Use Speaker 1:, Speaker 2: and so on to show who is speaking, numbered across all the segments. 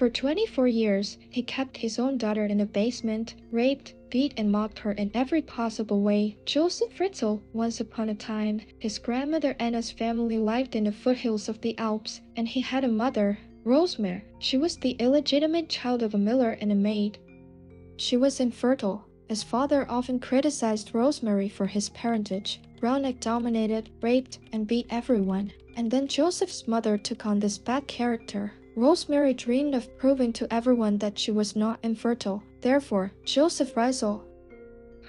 Speaker 1: For 24 years, he kept his own daughter in a basement, raped, beat and mocked her in every possible way. Josef Fritzl, once upon a time, his grandmother Anna's family lived in the foothills of the Alps, and he had a mother, Rosemary. She was the illegitimate child of a miller and a maid. She was infertile. His father often criticized Rosemary for his parentage. Brownick dominated, raped, and beat everyone. And then Joseph's mother took on this bad character. Rosemary dreamed of proving to everyone that she was not infertile. Therefore, Josef Fritzl,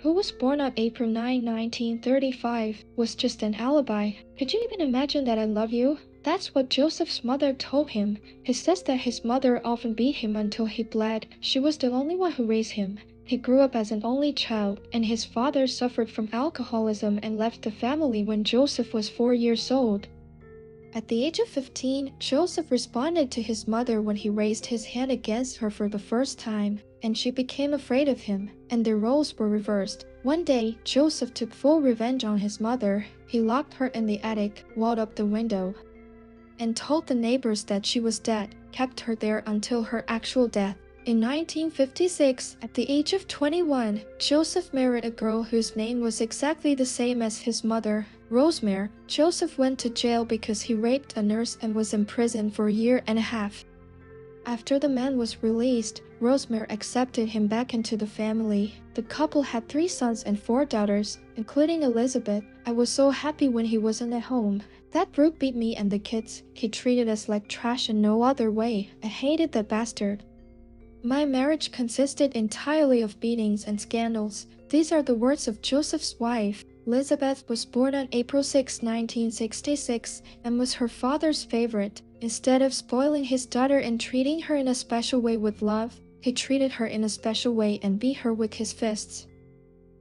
Speaker 1: who was born on April 9, 1935, was just an alibi. Could you even imagine that I love you? That's what Joseph's mother told him. He says that his mother often beat him until he bled. She was the only one who raised him. He grew up as an only child, and his father suffered from alcoholism and left the family when Joseph was 4 years old. At the age of 15, Joseph responded to his mother when he raised his hand against her for the first time, and she became afraid of him, and their roles were reversed. One day, Joseph took full revenge on his mother. He locked her in the attic, walled up the window, and told the neighbors that she was dead, kept her there until her actual death. In 1956, at the age of 21, Joseph married a girl whose name was exactly the same as his mother, Rosemary. Joseph went to jail because he raped a nurse and was imprisoned for a year and a half. After the man was released, Rosemary accepted him back into the family. The couple had 3 sons and 4 daughters, including Elizabeth. I was so happy when he wasn't at home. That brute beat me and the kids. He treated us like trash in no other way. I hated that bastard. My marriage consisted entirely of beatings and scandals. These are the words of Joseph's wife. Elizabeth was born on April 6, 1966, and was her father's favorite. Instead of spoiling his daughter and treating her in a special way with love, he treated her in a special way and beat her with his fists.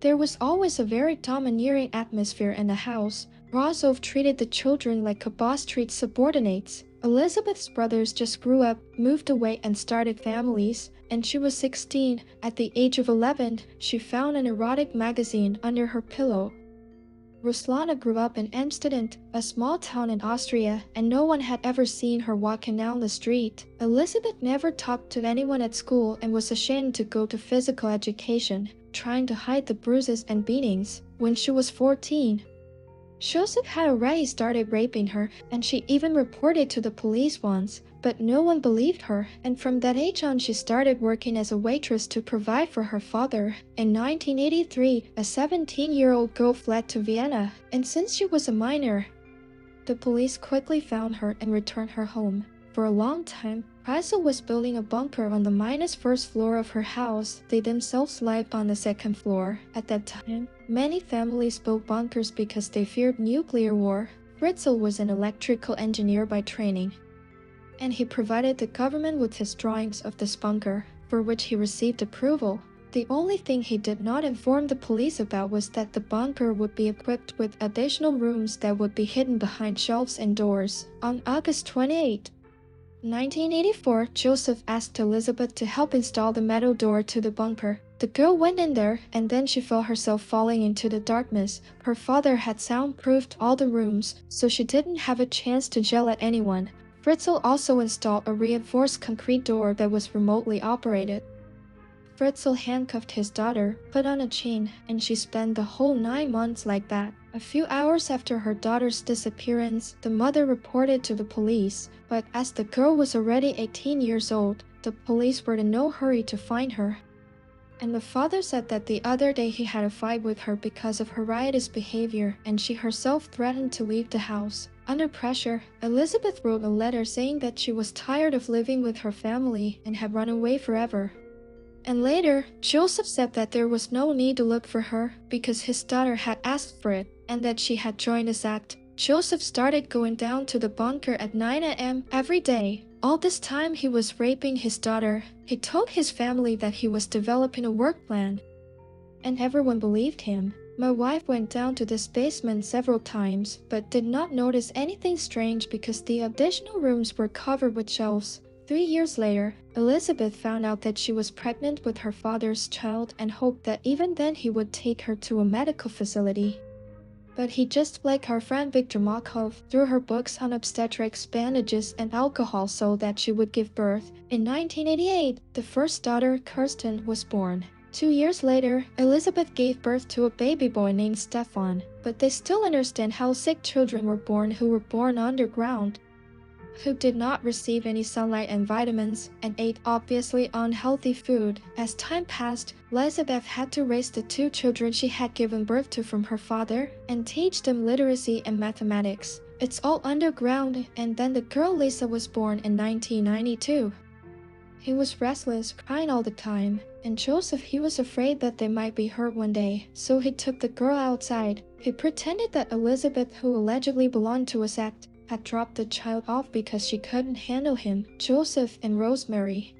Speaker 1: There was always a very domineering atmosphere in the house. Josef treated the children like a boss treats subordinates. Elizabeth's brothers just grew up, moved away and started families, and she was 16. At the age of 11, she found an erotic magazine under her pillow. Ruslana grew up in Amsterdam, a small town in Austria, and no one had ever seen her walking down the street. Elizabeth never talked to anyone at school and was ashamed to go to physical education, trying to hide the bruises and beatings. When she was 14, Joseph had already started raping her, and she even reported to the police once, but no one believed her, and from that age on she started working as a waitress to provide for her father. In 1983, a 17-year-old girl fled to Vienna, and since she was a minor, the police quickly found her and returned her home. For a long time, Fritzl was building a bunker on the -1st floor of her house. They themselves lived on the 2nd floor. At that time, many families built bunkers because they feared nuclear war. Fritzl was an electrical engineer by training, and he provided the government with his drawings of this bunker, for which he received approval. The only thing he did not inform the police about was that the bunker would be equipped with additional rooms that would be hidden behind shelves and doors. On August 28, 1984, Joseph asked Elizabeth to help install the metal door to the bunker. The girl went in there, and then she felt herself falling into the darkness. Her father had soundproofed all the rooms, so she didn't have a chance to yell at anyone. Fritzl also installed a reinforced concrete door that was remotely operated. Fritzl handcuffed his daughter, put on a chain, and she spent the whole 9 months like that. A few hours after her daughter's disappearance, the mother reported to the police, but as the girl was already 18 years old, the police were in no hurry to find her. And the father said that the other day he had a fight with her because of her riotous behavior, and she herself threatened to leave the house. Under pressure, Elizabeth wrote a letter saying that she was tired of living with her family and had run away forever. And later, Joseph said that there was no need to look for her because his daughter had asked for it, and that she had joined his act. Joseph started going down to the bunker at 9 a.m. every day. All this time he was raping his daughter. He told his family that he was developing a work plan, and everyone believed him. My wife went down to this basement several times, but did not notice anything strange because the additional rooms were covered with shelves. 3 years later, Elizabeth found out that she was pregnant with her father's child and hoped that even then he would take her to a medical facility. But he just like her friend Viktor Markov threw her books on obstetrics, bandages, and alcohol so that she would give birth. In 1988, the first daughter, Kirsten, was born. 2 years later, Elizabeth gave birth to a baby boy named Stefan, but they still understand how sick children were born underground, who did not receive any sunlight and vitamins, and ate obviously unhealthy food. As time passed, Elizabeth had to raise the 2 children she had given birth to from her father and teach them literacy and mathematics. It's all underground, and then the girl Lisa was born in 1992. He was restless, crying all the time, and Joseph, he was afraid that they might be hurt one day, so he took the girl outside. He pretended that Elizabeth, who allegedly belonged to a sect, had dropped the child off because she couldn't handle him. Joseph and Rosemary,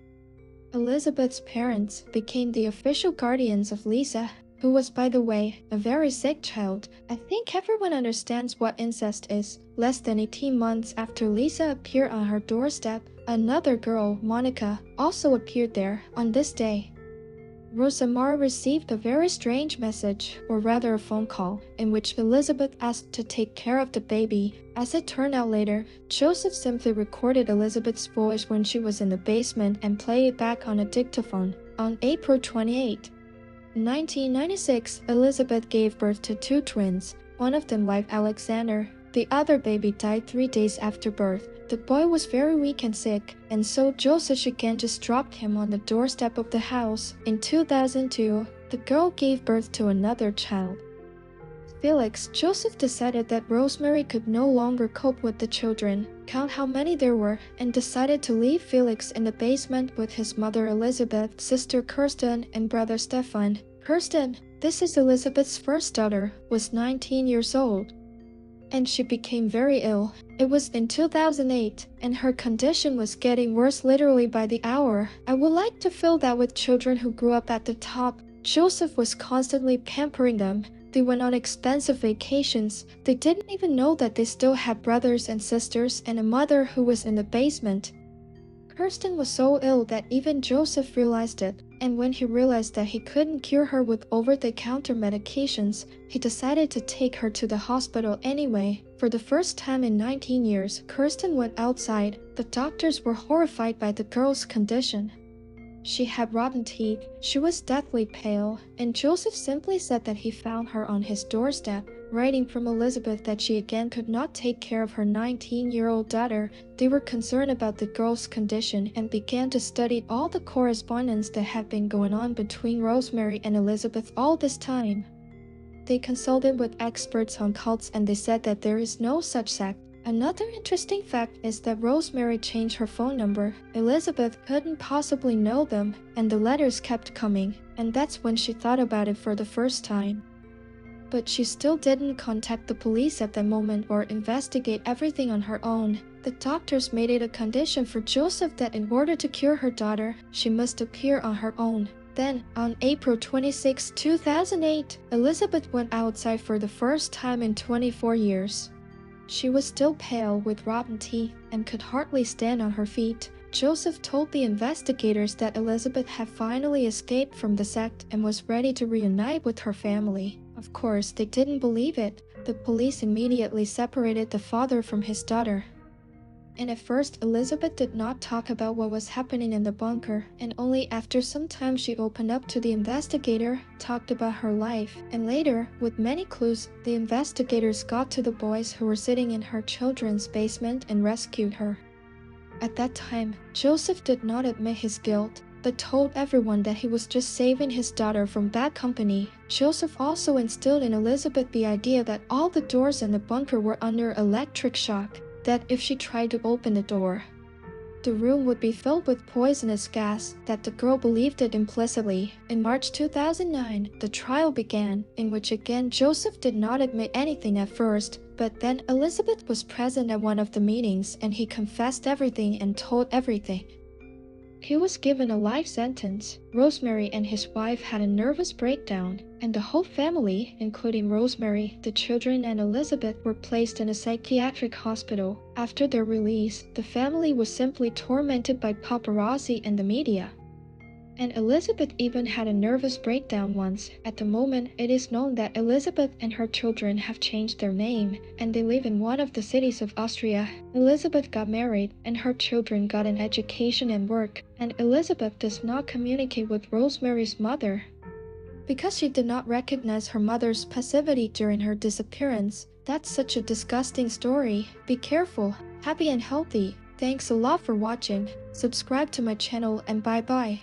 Speaker 1: Elizabeth's parents, became the official guardians of Lisa, who was, by the way, a very sick child. I think everyone understands what incest is. Less than 18 months after Lisa appeared on her doorstep, another girl, Monica, also appeared there on this day. Rosemary received a very strange message, or rather a phone call, in which Elizabeth asked to take care of the baby. As it turned out later, Joseph simply recorded Elizabeth's voice when she was in the basement and played it back on a dictaphone. On April 28, 1996, Elizabeth gave birth to 2 twins, one of them like Alexander. The other baby died 3 days after birth. The boy was very weak and sick, and so Joseph again just dropped him on the doorstep of the house. In 2002, the girl gave birth to another child, Felix. Joseph decided that Rosemary could no longer cope with the children, count how many there were, and decided to leave Felix in the basement with his mother Elizabeth, sister Kirsten, and brother Stefan. Kirsten, this is Elizabeth's first daughter, was 19 years old, and she became very ill. It was in 2008, and her condition was getting worse literally by the hour. I would like to feel that with children who grew up at the top. Joseph was constantly pampering them. They went on expensive vacations. They didn't even know that they still had brothers and sisters and a mother who was in the basement. Kirsten was so ill that even Joseph realized it, and when he realized that he couldn't cure her with over-the-counter medications, he decided to take her to the hospital anyway. For the first time in 19 years, Kirsten went outside. The doctors were horrified by the girl's condition. She had rotten teeth, she was deathly pale, and Joseph simply said that he found her on his doorstep, writing from Elizabeth that she again could not take care of her 19-year-old daughter. They were concerned about the girl's condition and began to study all the correspondence that had been going on between Rosemary and Elizabeth all this time. They consulted with experts on cults, and they said that there is no such sect. Another interesting fact is that Rosemary changed her phone number. Elizabeth couldn't possibly know them, and the letters kept coming, and that's when she thought about it for the first time. But she still didn't contact the police at that moment or investigate everything on her own. The doctors made it a condition for Joseph that in order to cure her daughter, she must appear on her own. Then, on April 26, 2008, Elizabeth went outside for the first time in 24 years. She was still pale with rotten teeth and could hardly stand on her feet. Joseph told the investigators that Elizabeth had finally escaped from the sect and was ready to reunite with her family. Of course, they didn't believe it. The police immediately separated the father from his daughter. And at first, Elizabeth did not talk about what was happening in the bunker, and only after some time she opened up to the investigator, talked about her life, and later, with many clues, the investigators got to the boys who were sitting in her children's basement and rescued her. At that time, Joseph did not admit his guilt, but told everyone that he was just saving his daughter from bad company. Joseph also instilled in Elizabeth the idea that all the doors in the bunker were under electric shock, that if she tried to open the door, the room would be filled with poisonous gas, that the girl believed it implicitly. In March 2009, the trial began, in which again Joseph did not admit anything at first, but then Elizabeth was present at one of the meetings and he confessed everything and told everything. He was given a life sentence. Rosemary and his wife had a nervous breakdown, and the whole family, including Rosemary, the children, and Elizabeth, were placed in a psychiatric hospital. After their release, the family was simply tormented by paparazzi and the media. And Elizabeth even had a nervous breakdown once. At the moment, it is known that Elizabeth and her children have changed their name, and they live in one of the cities of Austria. Elizabeth got married, and her children got an education and work, and Elizabeth does not communicate with Rosemary's mother because she did not recognize her mother's passivity during her disappearance. That's such a disgusting story. Be careful, happy and healthy. Thanks a lot for watching. Subscribe to my channel and bye bye.